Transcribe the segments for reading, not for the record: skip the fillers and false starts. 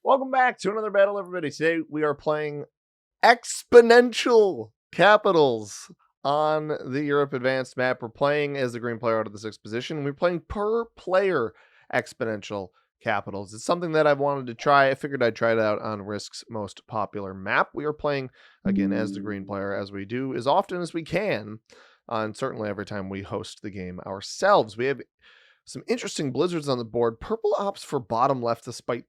Welcome back to another battle, everybody. Today we are playing exponential capitals on the Europe Advanced map. We're playing as the green player out of the 6th position. We're playing per player exponential capitals. It's something that I've wanted to try. I figured I'd try it out on Risk's most popular map. We are playing again as the green player, as we do as often as we can, and certainly every time we host the game ourselves. We have some interesting blizzards on the board. Purple opts for bottom left despite,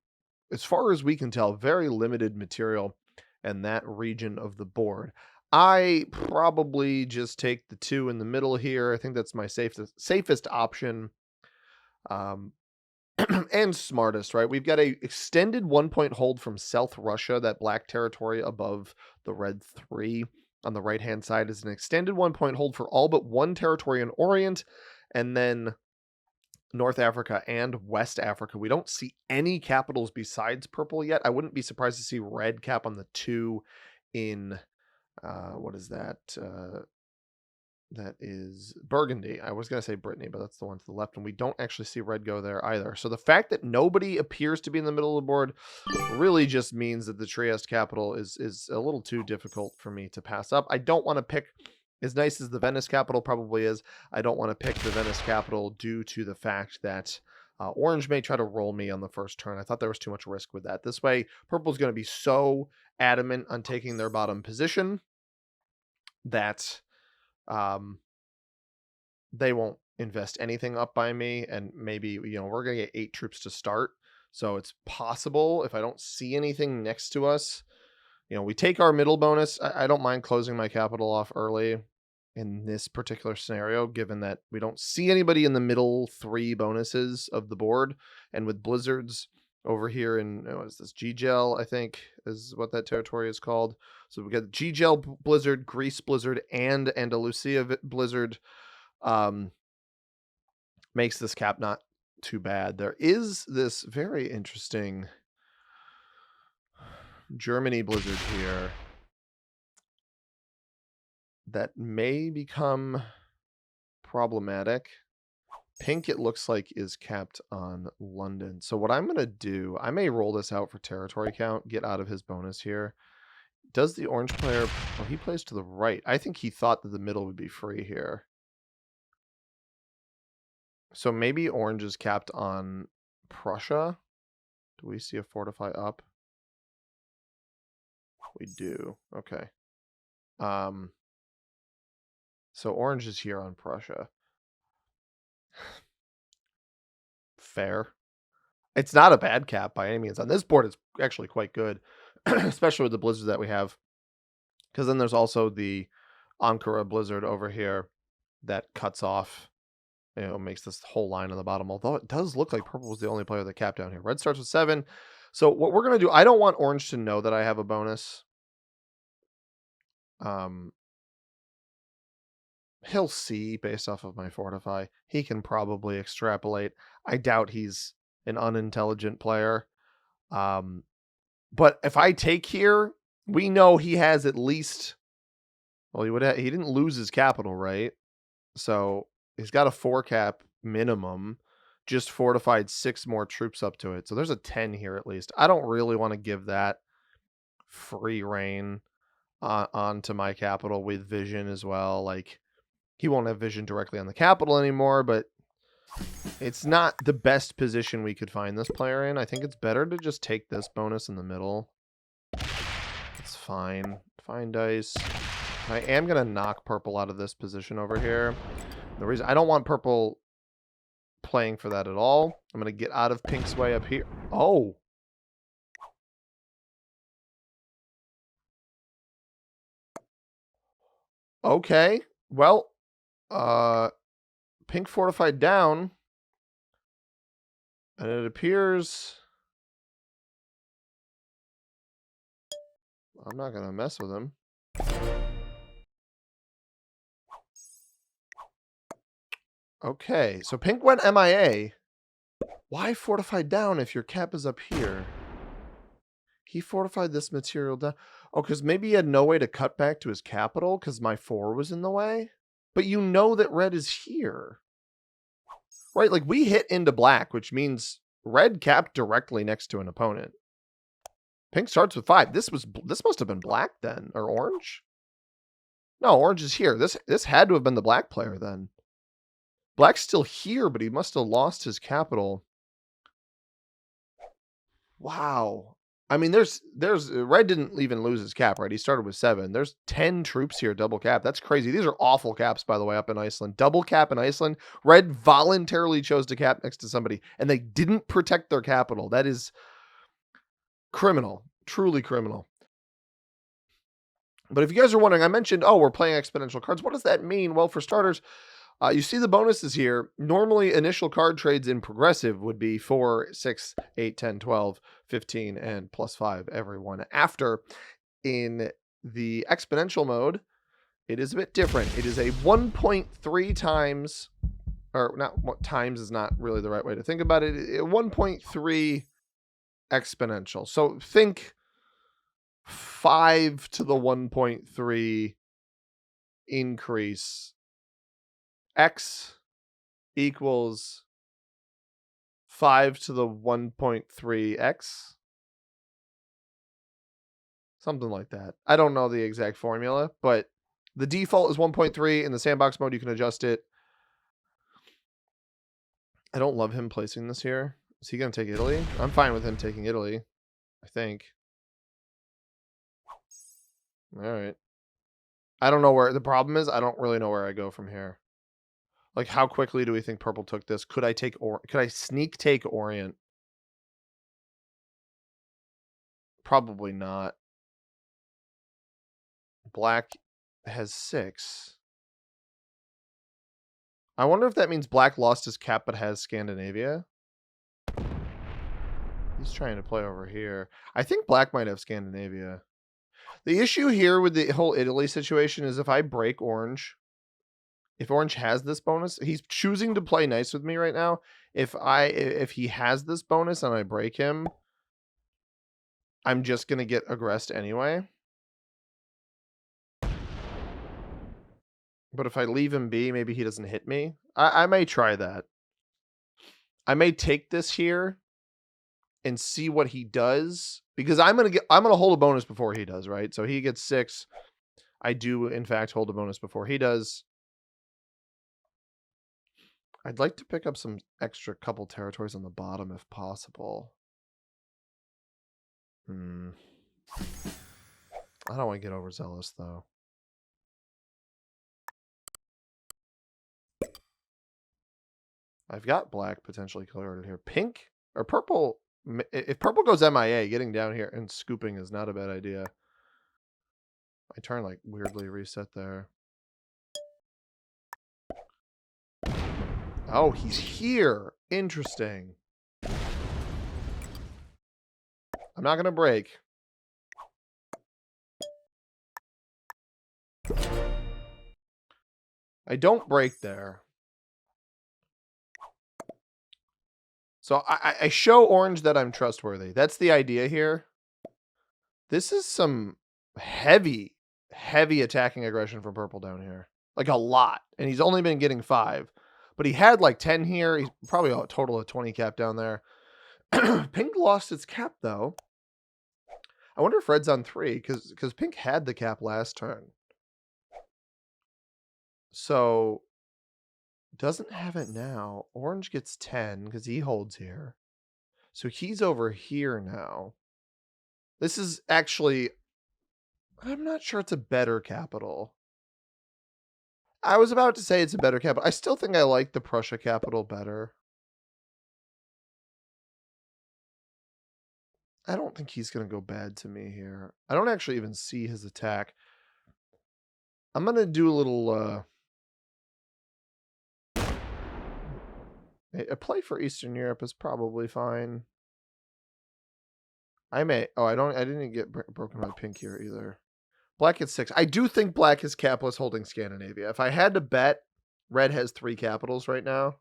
as far as we can tell, very limited material in that region of the board. I probably just take the 2 in the middle here. I think that's my safest option and smartest, right? We've got a extended 1-point hold from South Russia. That black territory above the red 3 on the right-hand side is an extended 1-point hold for all but one territory in Orient, and then North Africa and West Africa. We don't see any capitals besides purple yet. I wouldn't be surprised to see red cap on the 2 in, what is that? That is Burgundy. I was going to say Brittany, but that's the one to the left, and we don't actually see red go there either. So the fact that nobody appears to be in the middle of the board really just means that the Trieste capital is a little too difficult for me to pass up. I don't want to pick, as nice as the Venice capital probably is, I don't want to pick the Venice capital due to the fact that Orange may try to roll me on the first turn. I thought there was too much risk with that. This way, Purple's going to be so adamant on taking their bottom position that they won't invest anything up by me, and maybe, we're going to get 8 troops to start. So it's possible, if I don't see anything next to us, we take our middle bonus. I don't mind closing my capital off early in this particular scenario, given that we don't see anybody in the middle 3 bonuses of the board. And with blizzards over here in, what is this, G-Gel, I think is what that territory is called. So we got G-Gel blizzard, Greece blizzard, and Andalusia blizzard. Makes this cap not too bad. There is this very interesting Germany blizzard here that may become problematic. Pink, it looks like, is capped on London. So what I'm going to do, I may roll this out for territory count, get out of his bonus here. Does the orange player, oh, he plays to the right. I think he thought that the middle would be free here. So maybe orange is capped on Prussia. Do we see a fortify up? We do. Okay. So orange is here on Prussia. Fair. It's not a bad cap by any means. On this board, it's actually quite good, especially with the blizzards that we have. Because then there's also the Ankara blizzard over here that cuts off, makes this whole line on the bottom. Although it does look like purple was the only player that capped down here. Red starts with 7. So what we're going to do, I don't want orange to know that I have a bonus. He'll see based off of my fortify. He can probably extrapolate. I doubt he's an unintelligent player. But if I take here, we know he has at least, well, he didn't lose his capital, right? So he's got a 4 cap minimum, just fortified 6 more troops up to it. So there's a 10 here at least. I don't really want to give that free reign onto my capital with vision as well. Like, he won't have vision directly on the capital anymore, but it's not the best position we could find this player in. I think it's better to just take this bonus in the middle. It's fine. Fine dice. I am going to knock purple out of this position over here. The reason I don't want purple playing for that at all. I'm going to get out of pink's way up here. Oh. Okay. Well, pink fortified down, and it appears I'm not going to mess with him. Okay, so pink went MIA. Why fortified down if your cap is up here? He fortified this material down. Oh, because maybe he had no way to cut back to his capital because my 4 was in the way. But you know that red is here. Right, like we hit into black, which means red capped directly next to an opponent. Pink starts with 5. This must have been black then, or orange? No, orange is here. This had to have been the black player then. Black's still here, but he must have lost his capital. Wow. I mean, there's red didn't even lose his cap, right? He started with 7. There's 10 troops here, double cap. That's crazy. These are awful caps, by the way, up in Iceland. Double cap in Iceland. Red voluntarily chose to cap next to somebody, and they didn't protect their capital. That is criminal. Truly criminal. But if you guys are wondering, I mentioned, oh, we're playing exponential cards. What does that mean? Well, for starters, you see the bonuses here. Normally, initial card trades in progressive would be 4, 6, 8, 10, 12, 15, and plus 5 every one. After, in the exponential mode, it is a bit different. It is a 1.3 times, or not, times is not really the right way to think about it. 1.3 exponential. So think 5 to the 1.3 increase. X equals 5 to the 1.3x. Something like that. I don't know the exact formula, but the default is 1.3. In the sandbox mode, you can adjust it. I don't love him placing this here. Is he going to take Italy? I'm fine with him taking Italy, I think. All right. I don't know where the problem is. I don't really know where I go from here. Like, how quickly do we think purple took this? Could I sneak take Orient? Probably not. Black has 6. I wonder if that means black lost his cap but has Scandinavia. He's trying to play over here. I think black might have Scandinavia. The issue here with the whole Italy situation is if I break orange, if orange has this bonus, he's choosing to play nice with me right now. If he has this bonus and I break him, I'm just going to get aggressed anyway. But if I leave him be, maybe he doesn't hit me. I may try that. I may take this here and see what he does, because I'm going to hold a bonus before he does, right? So he gets 6. I do in fact hold a bonus before he does. I'd like to pick up some extra couple territories on the bottom if possible. I don't want to get overzealous though. I've got black potentially colored here. Pink or purple. If purple goes MIA, getting down here and scooping is not a bad idea. My turn like weirdly reset there. Oh, he's here. Interesting. I'm not going to break. I don't break there. So I show orange that I'm trustworthy. That's the idea here. This is some heavy attacking aggression from purple down here. Like a lot. And he's only been getting 5. But he had like 10 here. He's probably a total of 20 cap down there. Pink lost its cap, though. I wonder if red's on 3, because pink had the cap last turn. So, doesn't have it now. Orange gets 10, because he holds here. So he's over here now. This is actually... I'm not sure it's a better capital. I was about to say it's a better capital. I still think I like the Prussia capital better. I don't think he's going to go bad to me here. I don't actually even see his attack. I'm going to do a little... a play for Eastern Europe is probably fine. I may... Oh, I didn't get broken by pink here either. Black gets 6. I do think black is capless holding Scandinavia. If I had to bet, red has 3 capitals right now.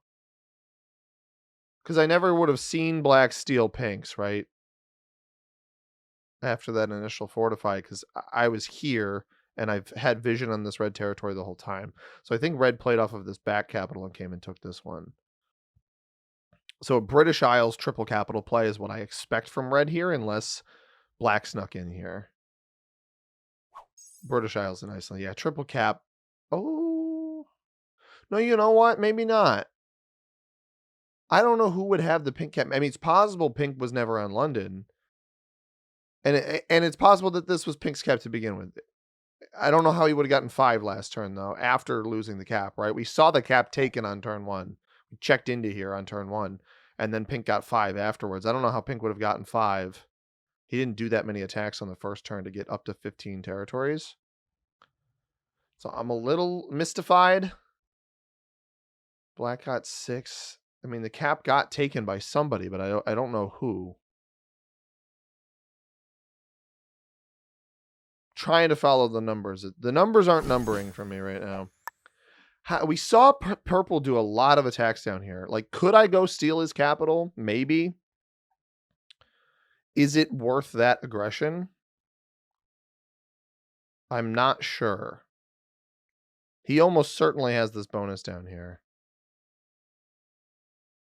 Because I never would have seen black steal pinks, right? After that initial fortify, because I was here and I've had vision on this red territory the whole time. So I think red played off of this back capital and came and took this one. So a British Isles triple capital play is what I expect from red here, unless Black snuck in here. British Isles and Iceland. Yeah, triple cap. Oh. No, you know what? Maybe not. I don't know who would have the pink cap. I mean, it's possible pink was never on London. And it's possible that this was pink's cap to begin with. I don't know how he would have gotten 5 last turn, though, after losing the cap, right? We saw the cap taken on turn 1. We checked into here on turn 1, and then pink got 5 afterwards. I don't know how pink would have gotten 5. He didn't do that many attacks on the first turn to get up to 15 territories. So I'm a little mystified. Black got 6. I mean, the cap got taken by somebody, but I don't know who. Trying to follow the numbers. The numbers aren't numbering for me right now. We saw purple do a lot of attacks down here. Like, could I go steal his capital? Maybe. Is it worth that aggression? I'm not sure. He almost certainly has this bonus down here.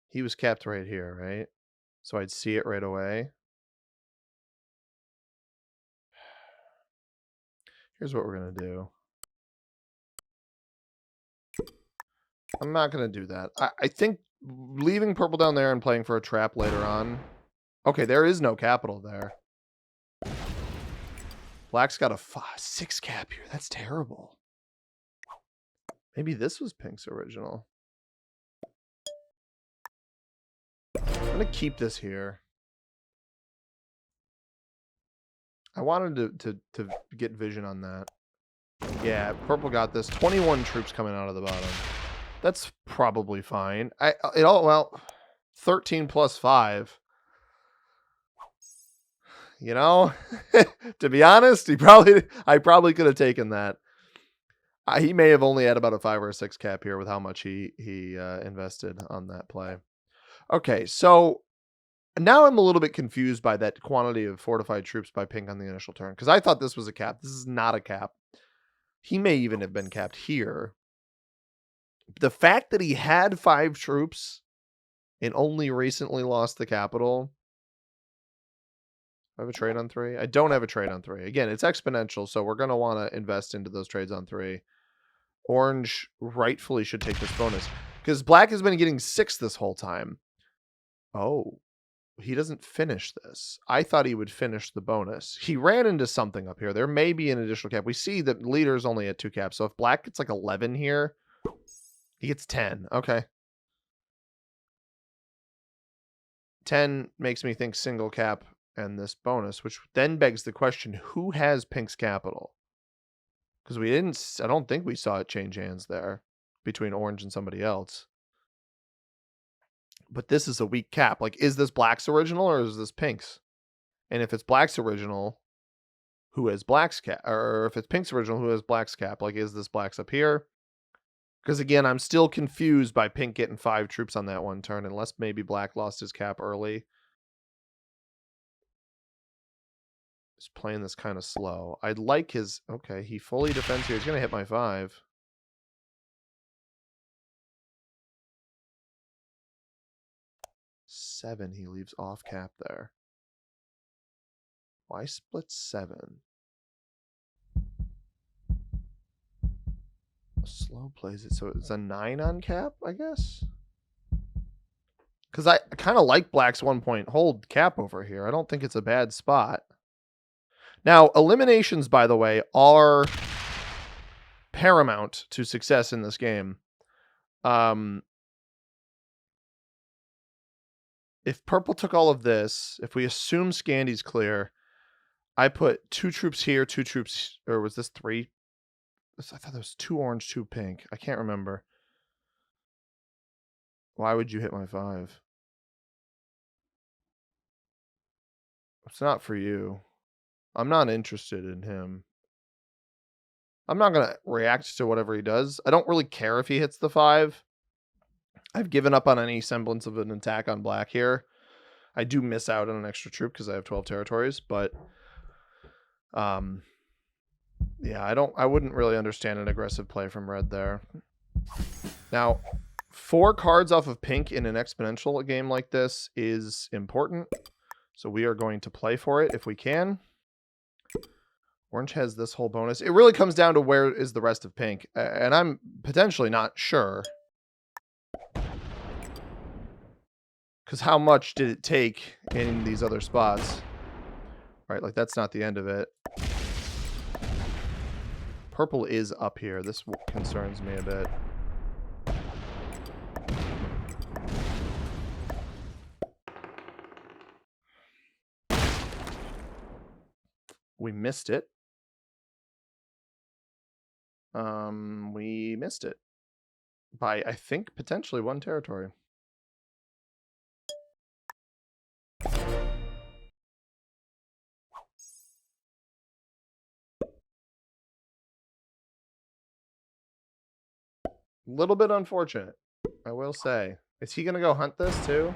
He was capped right here, right? So I'd see it right away. Here's what we're going to do. I'm not going to do that. I think leaving purple down there and playing for a trap later on. Okay, there is no capital there. Black's got a 6 cap here. That's terrible. Maybe this was pink's original. I'm going to keep this here. I wanted to get vision on that. Yeah, purple got this. 21 troops coming out of the bottom. That's probably fine. Well, 13 plus 5. You know, to be honest, I probably could have taken that. He may have only had about a 5 or a 6 cap here with how much he invested on that play. Okay, so now I'm a little bit confused by that quantity of fortified troops by pink on the initial turn, because I thought this was a cap. This is not a cap. He may even have been capped here. The fact that he had 5 troops and only recently lost the capital. I have a trade on 3. I don't have a trade on 3. Again, it's exponential, so we're going to want to invest into those trades on 3. Orange rightfully should take this bonus, because black has been getting 6 this whole time. Oh, he doesn't finish this. I thought he would finish the bonus. He ran into something up here. There may be an additional cap. We see that leader's only at 2 caps, so if black gets like 11 here, he gets 10. Okay. 10 makes me think single cap and this bonus, which then begs the question, who has pink's capital? Because I don't think we saw it change hands there between orange and somebody else. But this is a weak cap. Like, is this black's original or is this pink's? And if it's black's original, who has black's cap? Or if it's pink's original, who has black's cap? Like, is this black's up here? Because again, I'm still confused by pink getting 5 troops on that one turn, unless maybe black lost his cap early. He's playing this kind of slow. I'd like his... Okay, he fully defends here. He's going to hit my 5. Seven, he leaves off cap there. Why split 7? Slow plays it, so it's a 9 on cap, I guess? Because I kind of like black's 1 point hold cap over here. I don't think it's a bad spot. Now, eliminations, by the way, are paramount to success in this game. If purple took all of this, if we assume Scandy's clear, I put 2 troops here, 2 troops, or was this 3? I thought there was 2 orange, 2 pink. I can't remember. Why would you hit my 5? It's not for you. I'm not interested in him. I'm not going to react to whatever he does. I don't really care if he hits the 5. I've given up on any semblance of an attack on black here. I do miss out on an extra troop because I have 12 territories, but yeah, I wouldn't really understand an aggressive play from red there. Now, 4 cards off of pink in an exponential game like this is important. So we are going to play for it if we can. Orange has this whole bonus. It really comes down to where is the rest of pink. And I'm potentially not sure. Because how much did it take in these other spots? Right, like that's not the end of it. Purple is up here. This concerns me a bit. We missed it. We missed it by, I think, potentially 1 territory. Little bit unfortunate, I will say. Is he going to go hunt this too?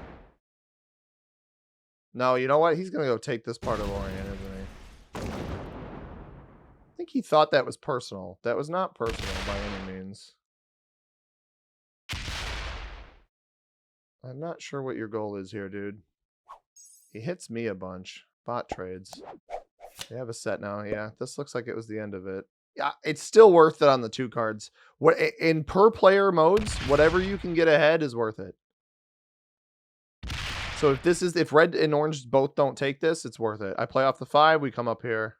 No, you know what? He's going to go take this part of Orient, isn't he? I think he thought that was personal. That was not personal by any means. I'm not sure what your goal is here, dude. He hits me a bunch. Bot trades. They have a set now. Yeah, this looks like it was the end of it. Yeah, it's still worth it on the 2 cards. What in per player modes, whatever you can get ahead is worth it. So if red and orange both don't take this, it's worth it. I play off the 5, we come up here.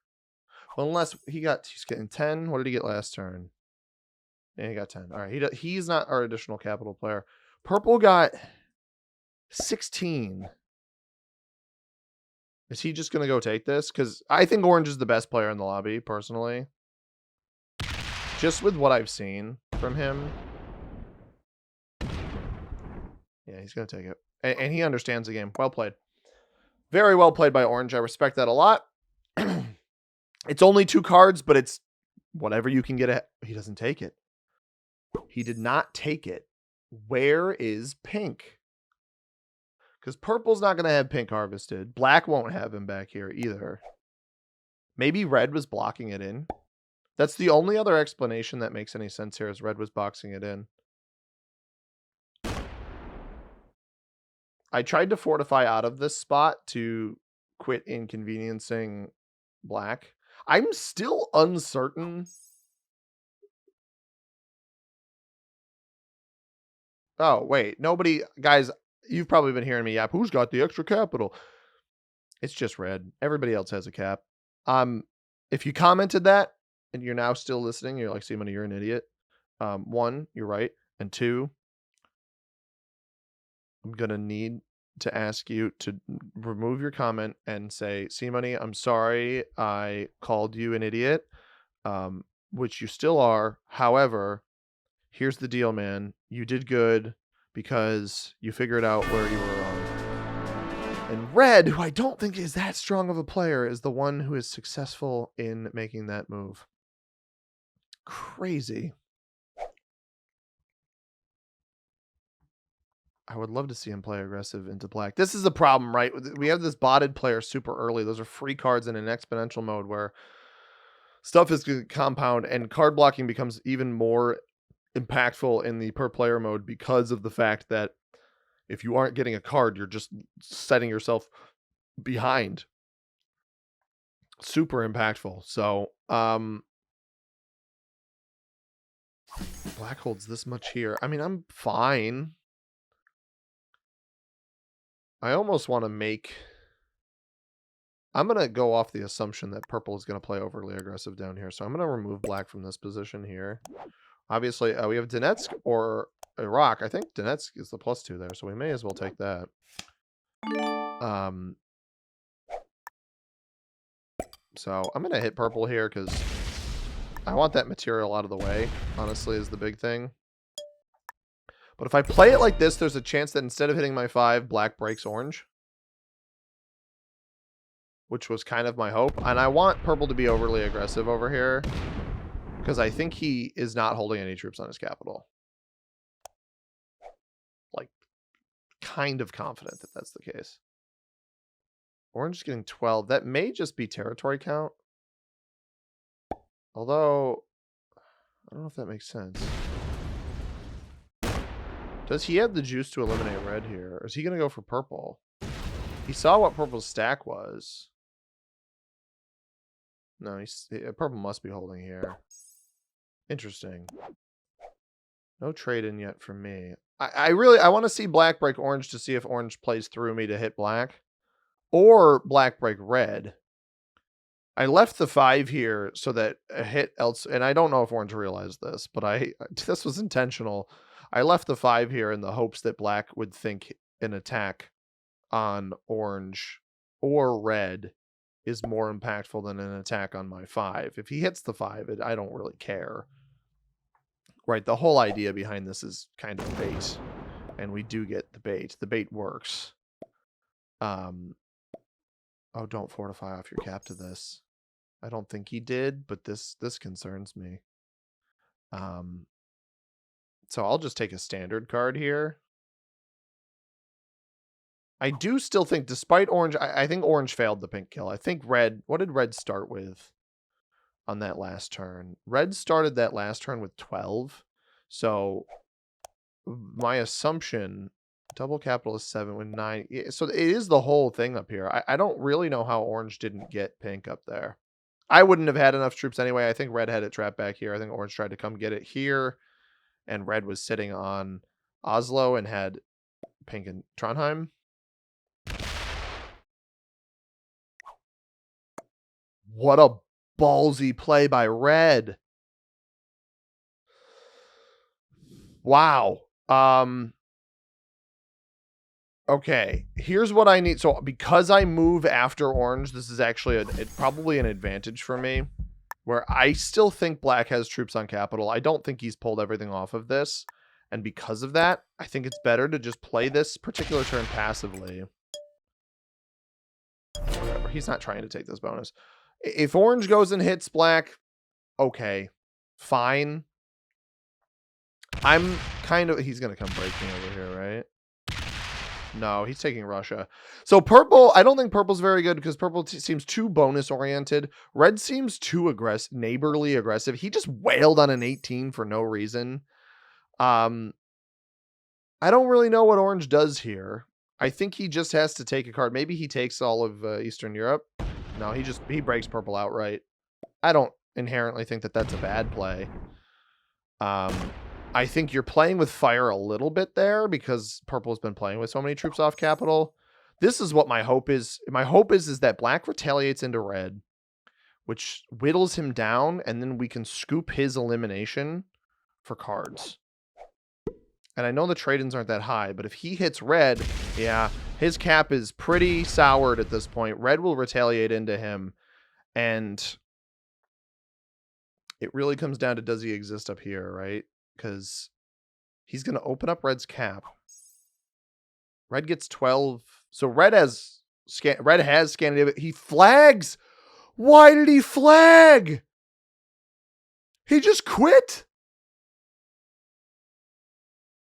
Well, unless he's getting 10. What did he get last turn? Yeah, he got 10. All right, he's not our additional capital player. Purple got 16. Is he just going to go take this? Because I think orange is the best player in the lobby, personally. Just with what I've seen from him. Yeah, he's going to take it. And he understands the game. Well played. Very well played by orange. I respect that a lot. It's only 2 cards, but it's whatever you can get ahead. He doesn't take it. He did not take it. Where is pink? Because purple's not going to have pink harvested. Black won't have him back here either. Maybe red was blocking it in. That's the only other explanation that makes any sense here is red was boxing it in. I tried to fortify out of this spot to quit inconveniencing black. I'm still uncertain. Oh, wait. Nobody... Guys, you've probably been hearing me yap. Who's got the extra capital? It's just red. Everybody else has a cap. If you commented that and you're now still listening, you're like, see, money, you're an idiot. 1, you're right. And 2, I'm going to need to ask you to remove your comment and say, see, money, I'm sorry I called you an idiot, which you still are. However, here's the deal, man. You did good because you figured out where you were wrong. And red, who I don't think is that strong of a player, is the one who is successful in making that move. Crazy. I would love to see him play aggressive into black. This is the problem, right? We have this botted player super early. Those are free cards in an exponential mode where stuff is going to compound and card blocking becomes even more impactful in the per player mode because of the fact that if you aren't getting a card, you're just setting yourself behind. Super impactful. So, black holds this much here. I mean, I'm fine. I almost want to make... I'm going to go off the assumption that purple is going to play overly aggressive down here. So I'm going to remove black from this position here. Obviously, we have Donetsk or Iraq. I think Donetsk is the +2 there, so we may as well take that. So I'm going to hit purple here because I want that material out of the way, honestly, is the big thing. But if I play it like this, there's a chance that instead of hitting my 5, black breaks orange. Which was kind of my hope. And I want purple to be overly aggressive over here. Because I think he is not holding any troops on his capital. Like, kind of confident that that's the case. Orange is getting 12. That may just be territory count. Although, I don't know if that makes sense. Does he have the juice to eliminate red here? Or is he going to go for purple? He saw what purple's stack was. No, purple must be holding here. Interesting. No trade in yet from me. I want to see black break orange to see if orange plays through me to hit black. Or black break red. I left the 5 here so that a hit else, and I don't know if orange realized this, but this was intentional. I left the 5 here in the hopes that black would think an attack on orange or red is more impactful than an attack on my 5. If he hits the 5, I don't really care. Right, the whole idea behind this is kind of bait, and we do get the bait. The bait works. Oh, don't fortify off your cap to this. I don't think he did, but this concerns me. So I'll just take a standard card here. I do still think, despite orange, I think orange failed the pink kill. I think red, what did red start with on that last turn? Red started that last turn with 12. So my assumption, double capital is 7 with 9. So it is the whole thing up here. I don't really know how orange didn't get pink up there. I wouldn't have had enough troops anyway. I think red had it trapped back here. I think orange tried to come get it here. And red was sitting on Oslo and had pink and Trondheim. What a ballsy play by red. Wow. Okay, here's what I need. So because I move after orange, this is actually probably an advantage for me, where I still think black has troops on capital. I don't think he's pulled everything off of this. And because of that, I think it's better to just play this particular turn passively. Whatever, he's not trying to take this bonus. If orange goes and hits black, okay, fine. I'm kind of, he's going to come break me over here, right? No, he's taking Russia. So purple, I don't think purple's very good because purple seems too bonus oriented. Red seems too aggressive, neighborly aggressive. He just wailed on an 18 for no reason. I don't really know what orange does here. I think he just has to take a card. Maybe he takes all of Eastern Europe. No, he breaks purple outright. I don't inherently think that that's a bad play. I think you're playing with fire a little bit there because purple has been playing with so many troops off capital. This is what my hope is. My hope is that black retaliates into red, which whittles him down, and then we can scoop his elimination for cards. And I know the trade-ins aren't that high, but if he hits red, yeah, his cap is pretty soured at this point. Red will retaliate into him, and it really comes down to, does he exist up here, right? Because he's going to open up red's cap. Red gets 12. So red has Scandinavia. He flags. Why did he flag? He just quit.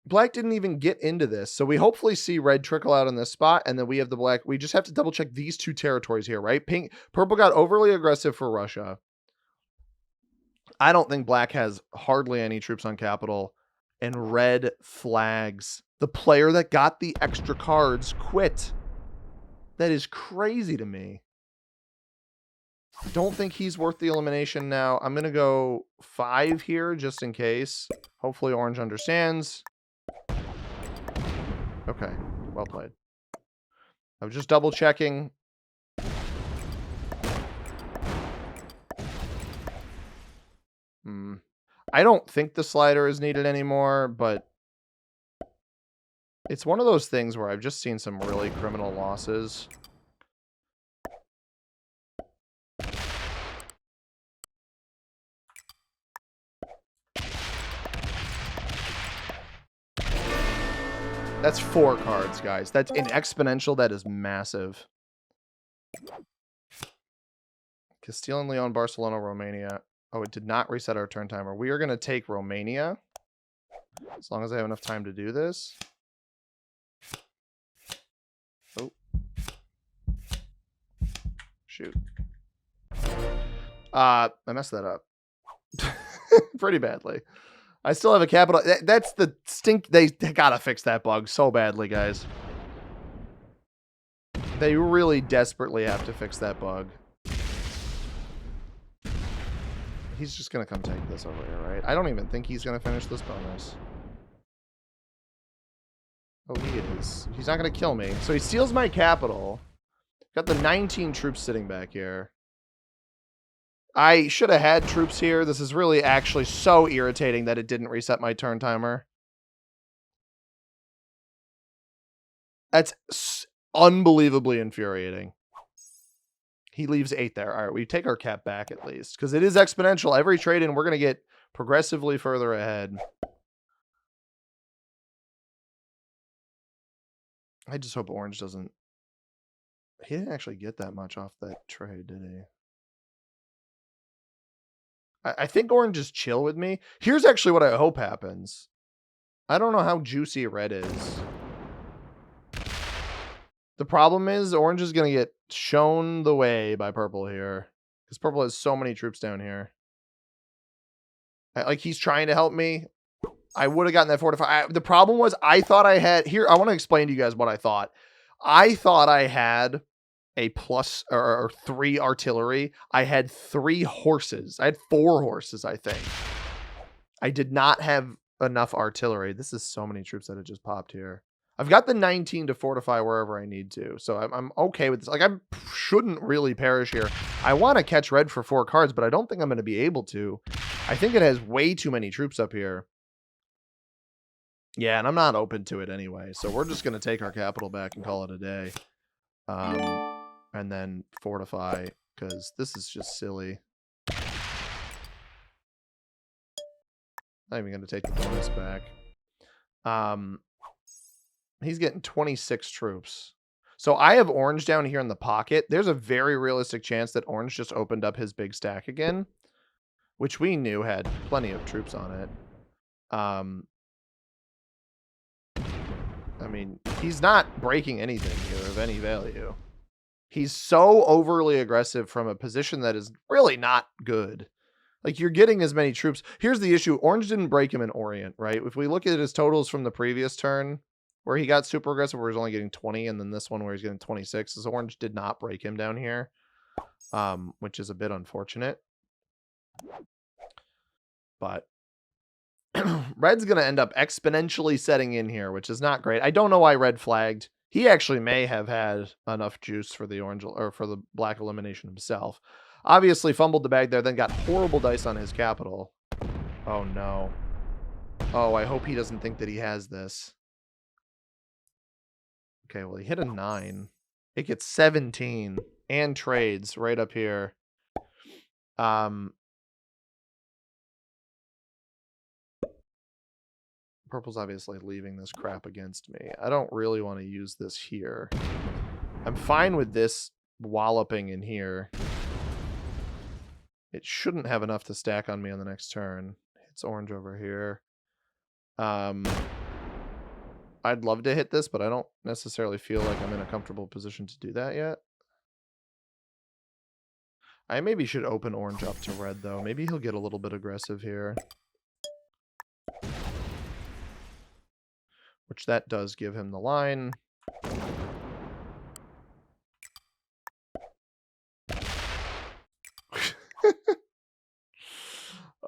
Black didn't even get into this. So we hopefully see red trickle out in this spot. And then we have the black. We just have to double check these two territories here, right? Purple got overly aggressive for Russia. I don't think black has hardly any troops on capital, and red flags. The player that got the extra cards quit. That is crazy to me. I don't think he's worth the elimination now. I'm going to go 5 here just in case. Hopefully orange understands. Okay, well played. I was just double checking. I don't think the slider is needed anymore, but it's one of those things where I've just seen some really criminal losses. That's 4 cards, guys. That's in exponential. That is massive. Castile and Leon, Barcelona, Romania. Oh, it did not reset our turn timer. We are going to take Romania. As long as I have enough time to do this. Oh. Shoot. I messed that up. Pretty badly. I still have a capital. That's the stink. They gotta fix that bug so badly, guys. They really desperately have to fix that bug. He's just going to come take this over here, right? I don't even think he's going to finish this bonus. Oh, he is. He's not going to kill me. So he steals my capital. Got the 19 troops sitting back here. I should have had troops here. This is really actually so irritating that it didn't reset my turn timer. That's unbelievably infuriating. He leaves 8 there. All right, we take our cap back at least. Because it is exponential. Every trade in, we're going to get progressively further ahead. I just hope Orange doesn't... He didn't actually get that much off that trade, did he? I think Orange is chill with me. Here's actually what I hope happens. I don't know how juicy red is. The problem is Orange is going to get shown the way by purple here. Because purple has so many troops down here. Like, he's trying to help me. I would have gotten that fortify. The problem was I thought I had... Here, I want to explain to you guys what I thought. I thought I had a plus or 3 artillery. I had 3 horses. I had 4 horses, I think. I did not have enough artillery. This is so many troops that had just popped here. I've got the 19 to fortify wherever I need to. So I'm okay with this. Like, I shouldn't really perish here. I want to catch red for 4 cards, but I don't think I'm going to be able to. I think it has way too many troops up here. Yeah, and I'm not open to it anyway. So we're just going to take our capital back and call it a day. And then fortify, because this is just silly. Not even going to take the bonus back. He's getting 26 troops. So I have Orange down here in the pocket. There's a very realistic chance that Orange just opened up his big stack again, which we knew had plenty of troops on it. I mean, he's not breaking anything here of any value. He's so overly aggressive from a position that is really not good. Like, you're getting as many troops. Here's the issue. Orange didn't break him in Orient, right? If we look at his totals from the previous turn, where he got super aggressive, where he's only getting 20, and then this one where he's getting 26, is Orange did not break him down here, which is a bit unfortunate. But Red's going to end up exponentially setting in here, which is not great. I don't know why Red flagged. He actually may have had enough juice for the orange or for the black elimination himself. Obviously fumbled the bag there, then got horrible dice on his capital. Oh, no. Oh, I hope he doesn't think that he has this. Okay, well, he hit a 9. It gets 17 and trades right up here. Purple's obviously leaving this crap against me. I don't really want to use this here. I'm fine with this walloping in here. It shouldn't have enough to stack on me on the next turn. It's orange over here. I'd love to hit this, but I don't necessarily feel like I'm in a comfortable position to do that yet. I maybe should open orange up to red, though. Maybe he'll get a little bit aggressive here. Which that does give him the line.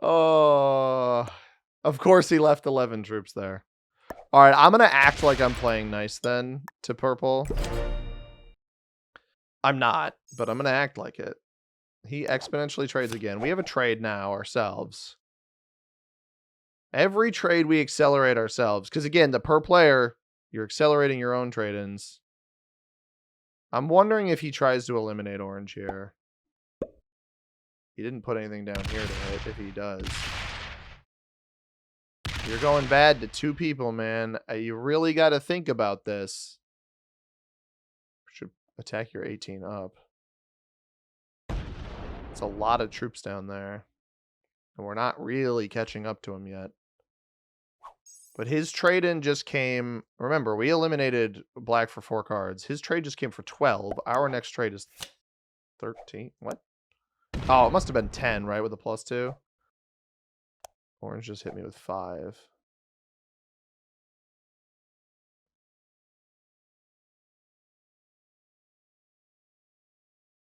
Oh, of course he left 11 troops there. All right, I'm going to act like I'm playing nice then to purple. I'm not, but I'm going to act like it. He exponentially trades again. We have a trade now ourselves. Every trade we accelerate ourselves. Because again, the per player, you're accelerating your own trade-ins. I'm wondering if he tries to eliminate orange here. He didn't put anything down here to hit if he does. You're going bad to 2 people, man. You really got to think about this. Should attack your 18 up. It's a lot of troops down there. And we're not really catching up to him yet. But his trade-in just came... Remember, we eliminated black for 4 cards. His trade just came for 12. Our next trade is 13. What? Oh, it must have been 10, right, with a +2? Orange just hit me with 5.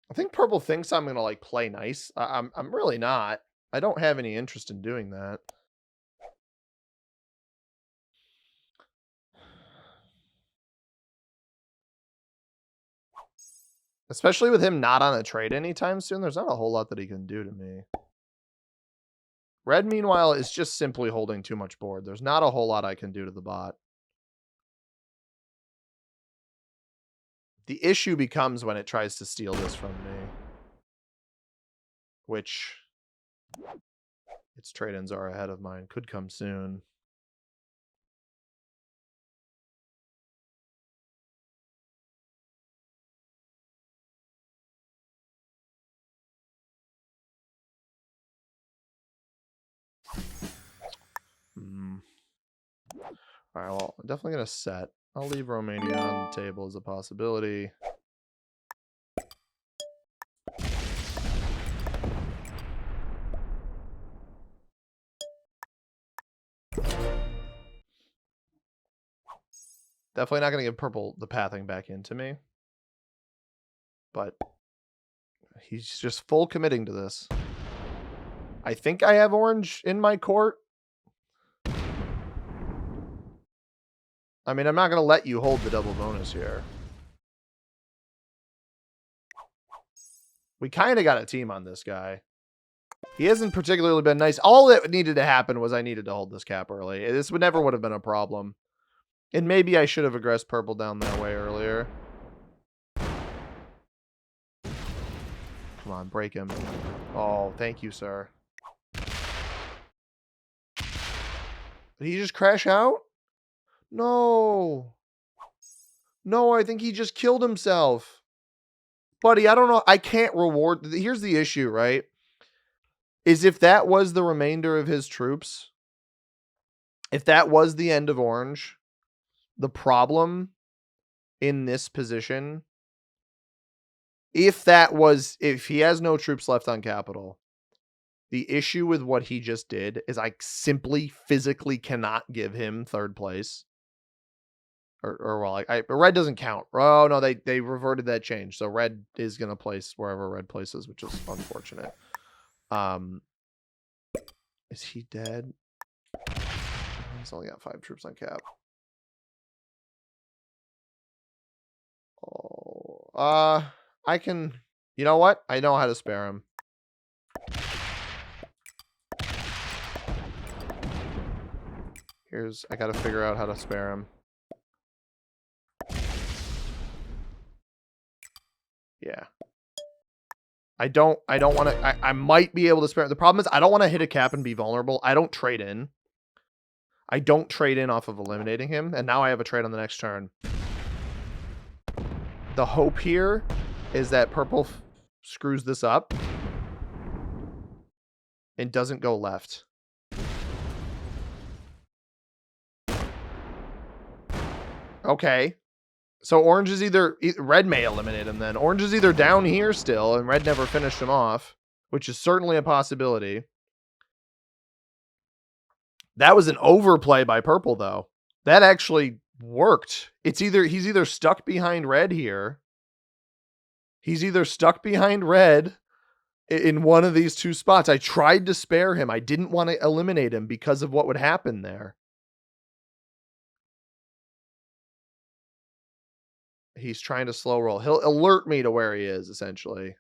I think purple thinks I'm gonna like play nice. I'm really not. I don't have any interest in doing that. Especially with him not on a trade anytime soon, there's not a whole lot that he can do to me. Red, meanwhile, is just simply holding too much board. There's not a whole lot I can do to the bot. The issue becomes when it tries to steal this from me. Which its trade-ins are ahead of mine. Could come soon. Alright, well, I'm definitely going to set. I'll leave Romania on the table as a possibility. Definitely not going to give purple the pathing back into me. But he's just full committing to this. I think I have orange in my court. I mean, I'm not going to let you hold the double bonus here. We kind of got a team on this guy. He hasn't particularly been nice. All that needed to happen was I needed to hold this cap early. This would never have been a problem. And maybe I should have aggressed purple down that way earlier. Come on, break him. Oh, thank you, sir. Did he just crash out? No. No, I think he just killed himself. Buddy, I don't know. I can't reward. Here's the issue, right? Is if that was the remainder of his troops, if that was the end of orange, the problem in this position, if he has no troops left on capital, the issue with what he just did is I simply physically cannot give him third place. Or well, red doesn't count. Oh no, they reverted that change. So red is gonna place wherever red places, which is unfortunate. Is he dead? He's only got 5 troops on cap. Oh, I can. You know what? I know how to spare him. I gotta figure out how to spare him. Yeah. I don't want to. I might be able to spare. The problem is I don't want to hit a cap and be vulnerable. I don't trade in. I don't trade in off of eliminating him, and now I have a trade on the next turn. The hope here is that purple screws this up and doesn't go left. Okay. So orange is red may eliminate him then. Orange is either down here still and red never finished him off, which is certainly a possibility. That was an overplay by purple though. That actually worked. He's either stuck behind red here. He's either stuck behind red in one of these two spots. I tried to spare him. I didn't want to eliminate him because of what would happen there. He's trying to slow roll. He'll alert me to where he is, essentially.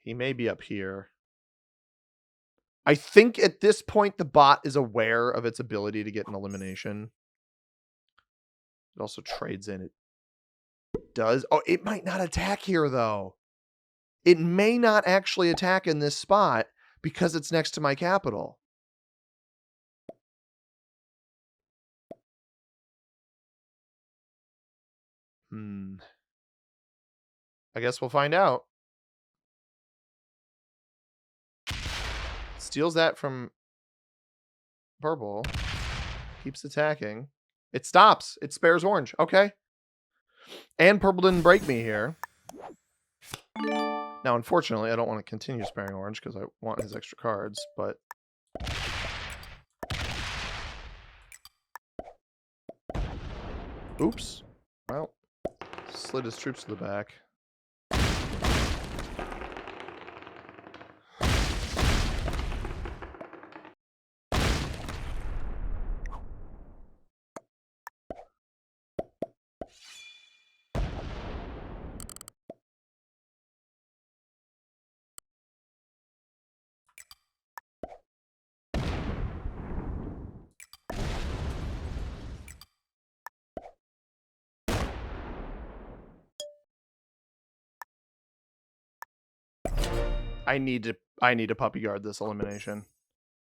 He may be up here. I think at this point, the bot is aware of its ability to get an elimination. It also trades in. It does. Oh, it might not attack here, though. It may not actually attack in this spot because it's next to my capital. I guess we'll find out. Steals that from purple. Keeps attacking. It stops. It spares orange. Okay. And purple didn't break me here. Now, unfortunately, I don't want to continue sparing orange because I want his extra cards, but... Oops. Well, slid his troops to the back. I need to puppy guard this elimination.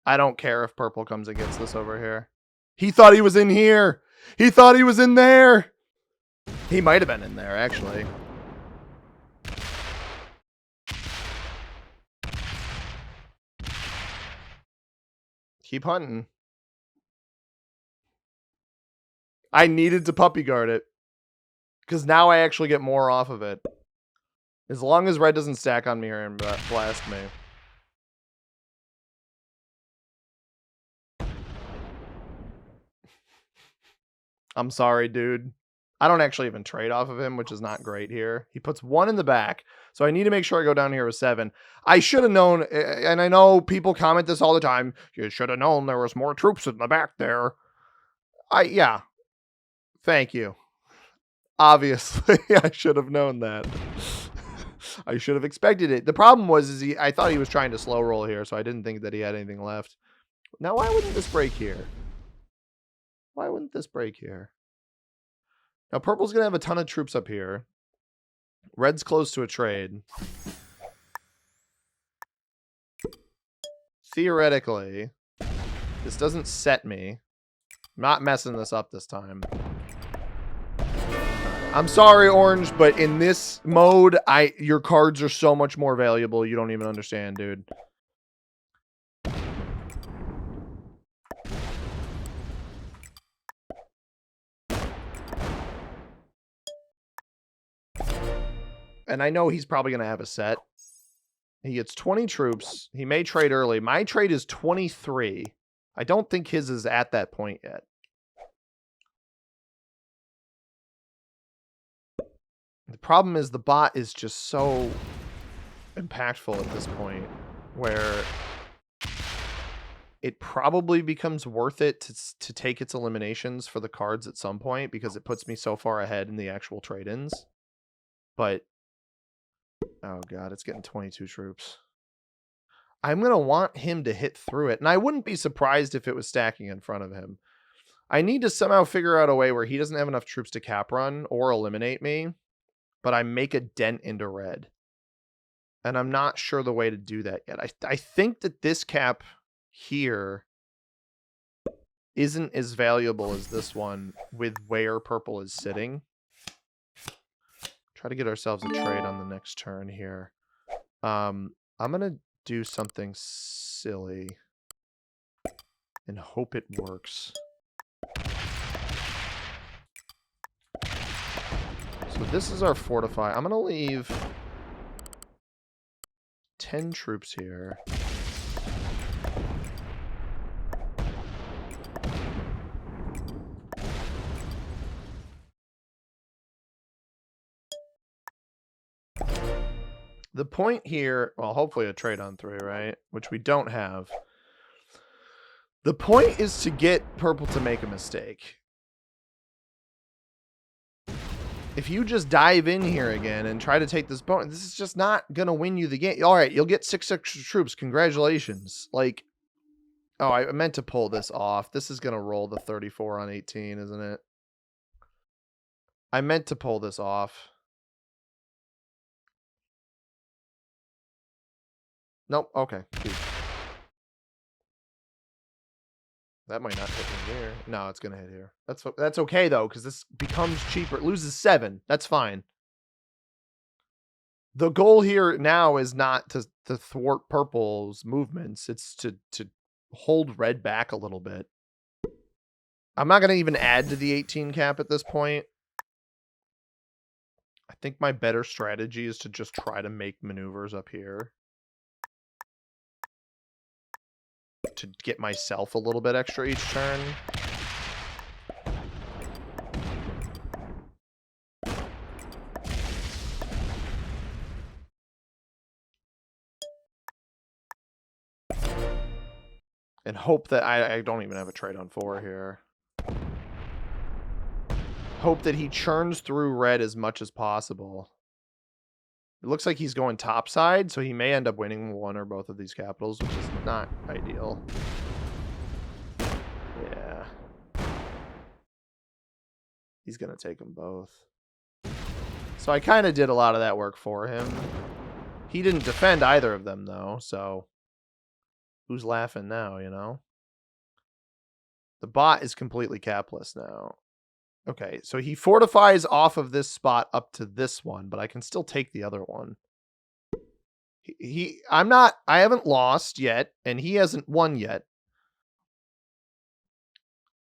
I don't care if purple comes and gets this over here. He thought he was in here. He thought he was in there. He might have been in there, actually. Keep hunting. I needed to puppy guard it. Because now I actually get more off of it. As long as red doesn't stack on me here and blast me. I'm sorry, dude. I don't actually even trade off of him, which is not great here. He puts 1 in the back, so I need to make sure I go down here with 7. I should have known, and I know people comment this all the time, you should have known there was more troops in the back there. Yeah. Thank you. Obviously, I should have known that. I should have expected it. The problem was, I thought he was trying to slow roll here, so I didn't think that he had anything left. Now, why wouldn't this break here? Why wouldn't this break here? Now, purple's going to have a ton of troops up here. Red's close to a trade. Theoretically, this doesn't set me. I'm not messing this up this time. I'm sorry, Orange, but in this mode, your cards are so much more valuable, you don't even understand, dude. And I know he's probably going to have a set. He gets 20 troops. He may trade early. My trade is 23. I don't think his is at that point yet. The problem is the bot is just so impactful at this point where it probably becomes worth it to take its eliminations for the cards at some point because it puts me so far ahead in the actual trade-ins. But oh god, it's getting 22 troops. I'm going to want him to hit through it. And I wouldn't be surprised if it was stacking in front of him. I need to somehow figure out a way where he doesn't have enough troops to cap run or eliminate me. But I make a dent into red. And I'm not sure the way to do that yet. I think that this cap here isn't as valuable as this one with where purple is sitting. Try to get ourselves a trade on the next turn here. I'm going to do something silly and hope it works. So this is our fortify. I'm going to leave 10 troops here. The point here, well, hopefully a trade on 3, right? Which we don't have. The point is to get purple to make a mistake. If you just dive in here again and try to take this bonus, this is just not going to win you the game. All right, you'll get 6 extra troops. Congratulations. Like, oh, I meant to pull this off. This is going to roll the 34 on 18, isn't it? I meant to pull this off. Nope. Okay. Dude. That might not hit me here. No, it's going to hit here. That's okay, though, because this becomes cheaper. It loses 7. That's fine. The goal here now is not to thwart purple's movements. It's to hold red back a little bit. I'm not going to even add to the 18 cap at this point. I think my better strategy is to just try to make maneuvers up here. To get myself a little bit extra each turn. And hope that I don't even have a trade on 4 here. Hope that he churns through red as much as possible. It looks like he's going topside, so he may end up winning one or both of these capitals, which is not ideal. Yeah. He's going to take them both. So I kind of did a lot of that work for him. He didn't defend either of them, though, so who's laughing now, you know? The bot is completely capless now. Okay, so he fortifies off of this spot up to this one, but I can still take the other one. I haven't lost yet, and he hasn't won yet.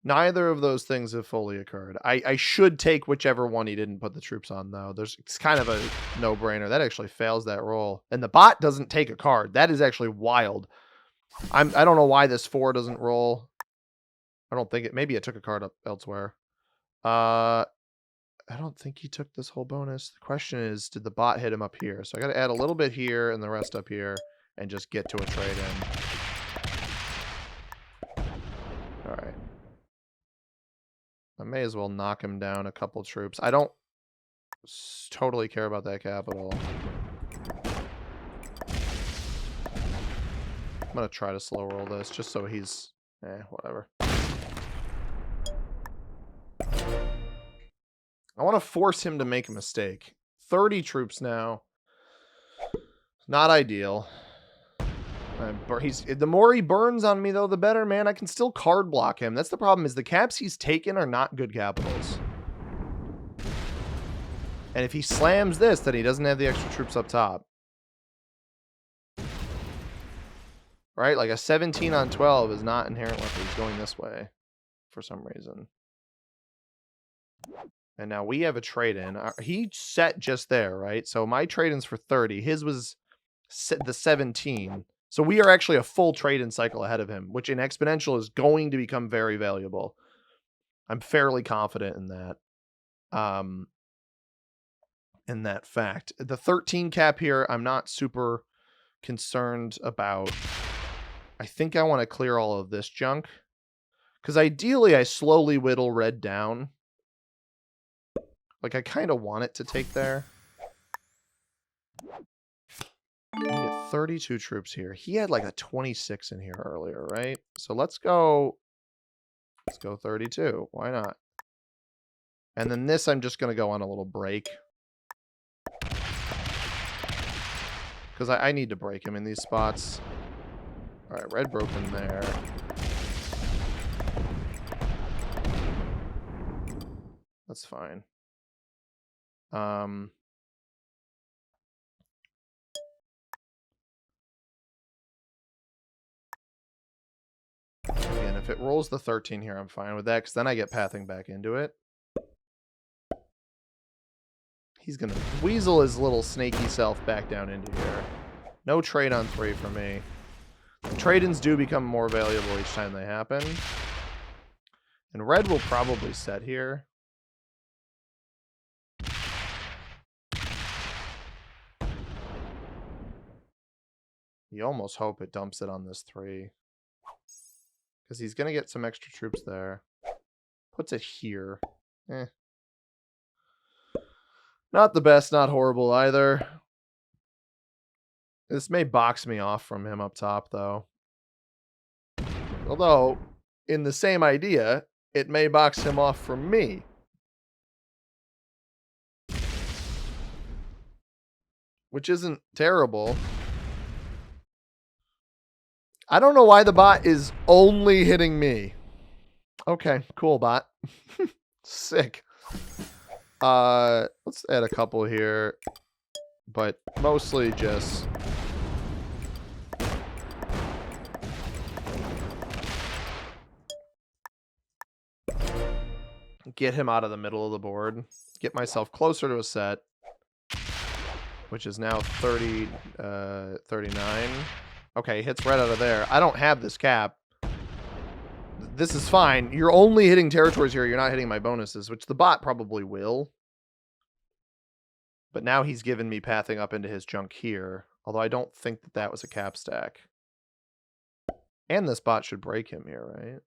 Neither of those things have fully occurred. I should take whichever one he didn't put the troops on, though. It's kind of a no-brainer. That actually fails that roll. And the bot doesn't take a card. That is actually wild. I don't know why this 4 doesn't roll. I don't think it. Maybe it took a card up elsewhere. I don't think he took this whole bonus. The question is, did the bot hit him up here? So I got to add a little bit here and the rest up here and just get to a trade-in. All right. I may as well knock him down a couple troops. I don't totally care about that capital. I'm going to try to slow roll this just so he's... whatever. I want to force him to make a mistake. 30 troops now. Not ideal. The more he burns on me, though, the better, man. I can still card block him. That's the problem, is the caps he's taken are not good capitals. And if he slams this, then he doesn't have the extra troops up top. Right? Like a 17 on 12 is not inherent weapon. He's going this way for some reason. And now we have a trade-in. He set just there, right? So my trade-in's for 30. His was the 17. So we are actually a full trade-in cycle ahead of him, which in Exponential is going to become very valuable. I'm fairly confident in that. In that fact. The 13 cap here, I'm not super concerned about. I think I want to clear all of this junk. Because ideally, I slowly whittle red down. Like, I kind of want it to take there. We get 32 troops here. He had like a 26 in here earlier, right? So let's go 32. Why not? And then this, I'm just going to go on a little break. Because I need to break him in these spots. All right, red broke him there. That's fine. Again, if it rolls the 13 here, I'm fine with that, because then I get pathing back into it. He's going to weasel his little snaky self back down into here. No trade on 3 for me. Trade-ins do become more valuable each time they happen. And red will probably set here. You almost hope it dumps it on this 3. Because he's going to get some extra troops there. Puts it here. Not the best, not horrible either. This may box me off from him up top, though. Although, in the same idea, it may box him off from me. Which isn't terrible. I don't know why the bot is only hitting me. Okay, cool, bot. Sick. Let's add a couple here. But mostly just... get him out of the middle of the board. Get myself closer to a set. Which is now 39. Okay, hits right out of there. I don't have this cap. This is fine. You're only hitting territories here. You're not hitting my bonuses, which the bot probably will. But now he's given me pathing up into his junk here. Although I don't think that that was a cap stack. And this bot should break him here, right?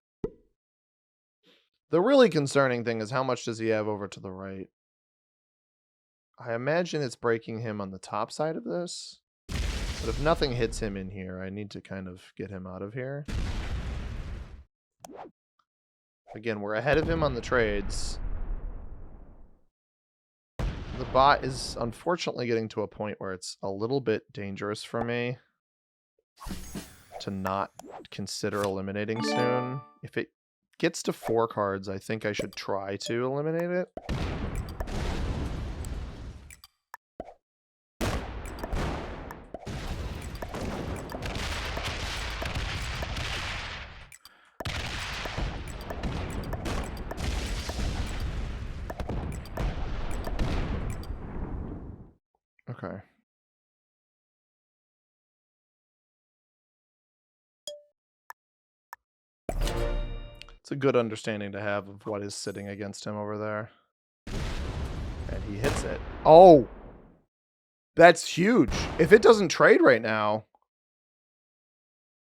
The really concerning thing is how much does he have over to the right? I imagine it's breaking him on the top side of this. But if nothing hits him in here, I need to kind of get him out of here. Again, we're ahead of him on the trades. The bot is unfortunately getting to a point where it's a little bit dangerous for me to not consider eliminating soon. If it gets to 4 cards, I think I should try to eliminate it. Okay. It's a good understanding to have of what is sitting against him over there. And he hits it. Oh! That's huge. If it doesn't trade right now,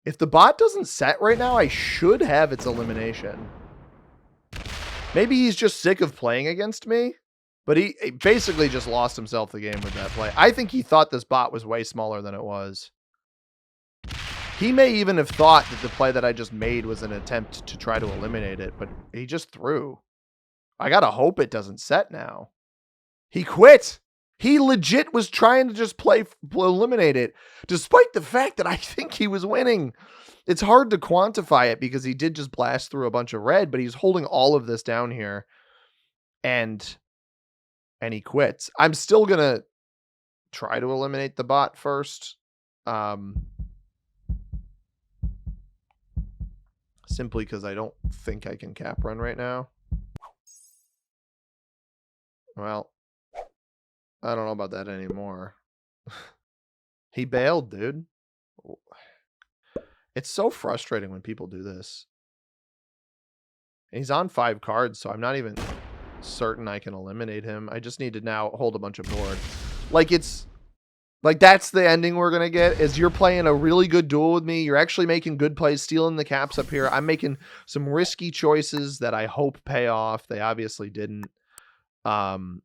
if the bot doesn't set right now, I should have its elimination. Maybe he's just sick of playing against me, but he basically just lost himself the game with that play. I think he thought this bot was way smaller than it was. He may even have thought that the play that I just made was an attempt to try to eliminate it, but he just threw. I gotta hope it doesn't set now. He quit. He legit was trying to just eliminate it, despite the fact that I think he was winning. It's hard to quantify it because he did just blast through a bunch of red, but he's holding all of this down here, and he quits. I'm still gonna try to eliminate the bot first. Simply because I don't think I can cap run right now. Well, I don't know about that anymore. He bailed, dude. It's so frustrating when people do this. And he's on 5 cards, so I'm not even certain I can eliminate him. I just need to now hold a bunch of board. Like, that's the ending we're going to get, is you're playing a really good duel with me. You're actually making good plays, stealing the caps up here. I'm making some risky choices that I hope pay off. They obviously didn't. And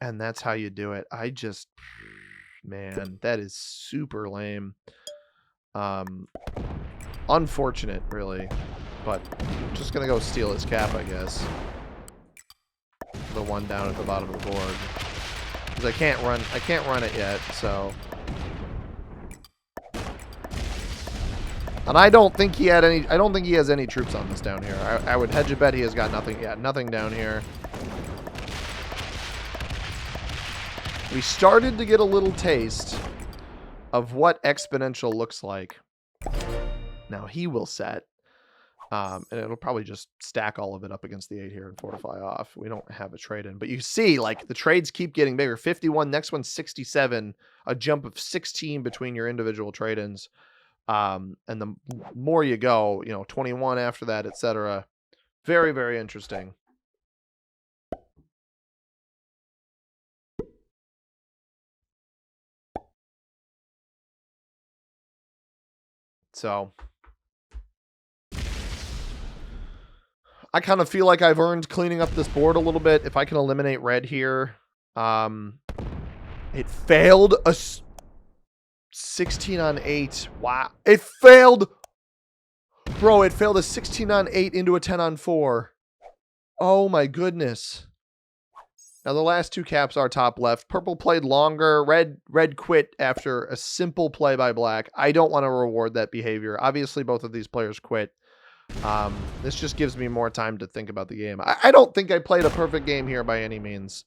that's how you do it. Man, that is super lame. Unfortunate, really. But I'm just going to go steal his cap, I guess. The one down at the bottom of the board. Because I can't run it yet, so. And I don't think he has any troops on this down here. I would hedge a bet he has got nothing. Yeah, nothing down here. We started to get a little taste of what exponential looks like. Now he will set. And it'll probably just stack all of it up against the 8 here and fortify off. We don't have a trade in. But you see, like, the trades keep getting bigger. 51, next one's 67. A jump of 16 between your individual trade-ins. And the more you go, 21 after that, etc. Very, very interesting. So I kind of feel like I've earned cleaning up this board a little bit. If I can eliminate red here. It failed a 16 on 8. Wow. It failed. Bro, it failed a 16 on 8 into a 10 on 4. Oh my goodness. Now the last 2 caps are top left. Purple played longer. Red quit after a simple play by black. I don't want to reward that behavior. Obviously, both of these players quit. This just gives me more time to think about the game. I don't think I played a perfect game here by any means.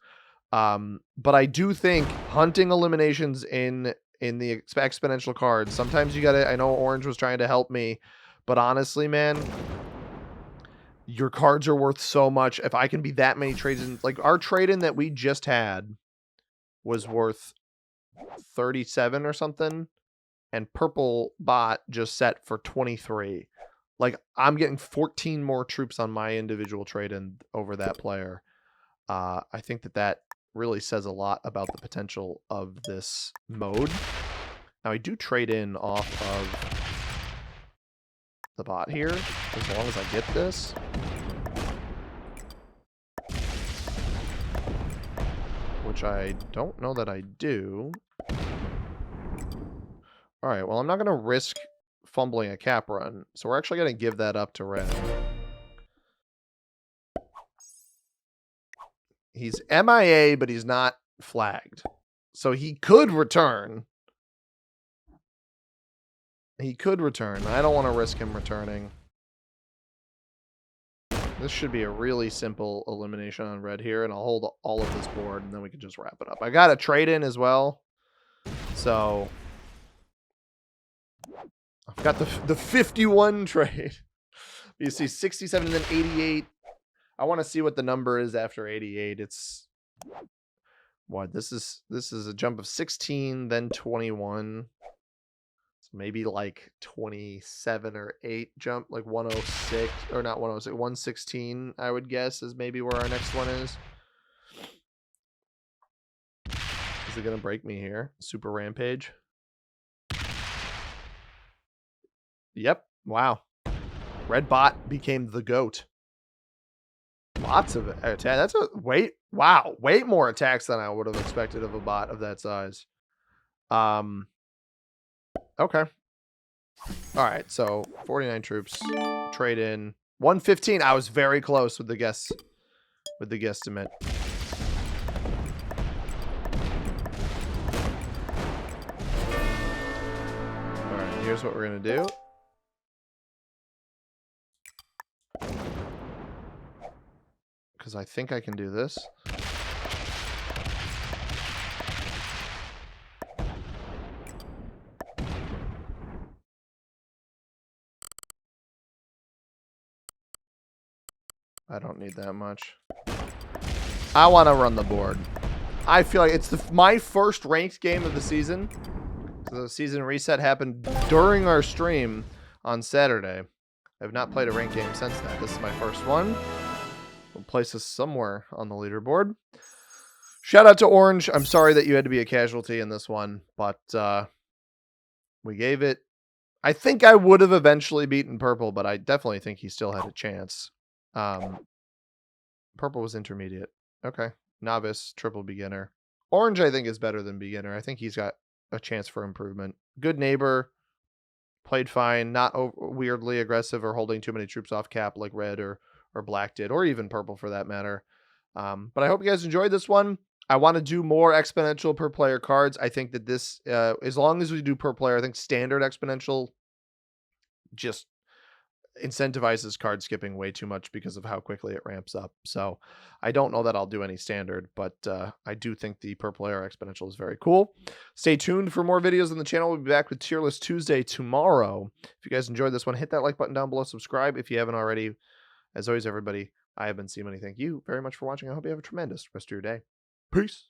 But I do think hunting eliminations in the exponential cards, sometimes you gotta, I know Orange was trying to help me, but honestly, man, your cards are worth so much. If I can be that many trades in, like our trade-in that we just had was worth 37 or something, and purple bot just set for 23. Like, I'm getting 14 more troops on my individual trade-in over that player. I think that really says a lot about the potential of this mode. Now, I do trade in off of the bot here, as long as I get this. Which I don't know that I do. All right, well, I'm not going to risk fumbling a cap run, so we're actually going to give that up to red. He's MIA, but he's not flagged. So he could return. He could return. I don't want to risk him returning. This should be a really simple elimination on red here, and I'll hold all of this board, and then we can just wrap it up. I got a trade in as well. So I've got the 51 trade. You see 67 and then 88. I want to see what the number is after 88. It's what this is a jump of 16, then 21. So maybe like 27 or 8 jump, like 106 or not 106, 116, I would guess is maybe where our next one is. Is it gonna break me here? Super rampage. Yep. Wow. Red bot became the GOAT. Lots of attack. That's a wow, way more attacks than I would have expected of a bot of that size. Okay. All right, so 49 troops, trade in 115. I was very close with the guesstimate. All right, here's what we're gonna do. Because I think I can do this. I don't need that much. I want to run the board. I feel like it's my first ranked game of the season. So the season reset happened during our stream on Saturday. I've not played a ranked game since then. This is my first one. We'll place us somewhere on the leaderboard. Shout out to Orange. I'm sorry that you had to be a casualty in this one, but we gave it. I think I would have eventually beaten Purple, but I definitely think he still had a chance. Purple was intermediate. Okay. Novice, triple beginner. Orange, I think, is better than beginner. I think he's got a chance for improvement. Good neighbor. Played fine. Not weirdly aggressive or holding too many troops off cap like red or black did, or even purple for that matter. But I hope you guys enjoyed this one. I want to do more exponential per player cards. I think that this, as long as we do per player, I think standard exponential just incentivizes card skipping way too much because of how quickly it ramps up. So I don't know that I'll do any standard, but I do think the per player exponential is very cool. Stay tuned for more videos on the channel. We'll be back with Tier List Tuesday tomorrow. If you guys enjoyed this one, hit that like button down below. Subscribe if you haven't already. As always, everybody, I have been C-Money. Thank you very much for watching. I hope you have a tremendous rest of your day. Peace.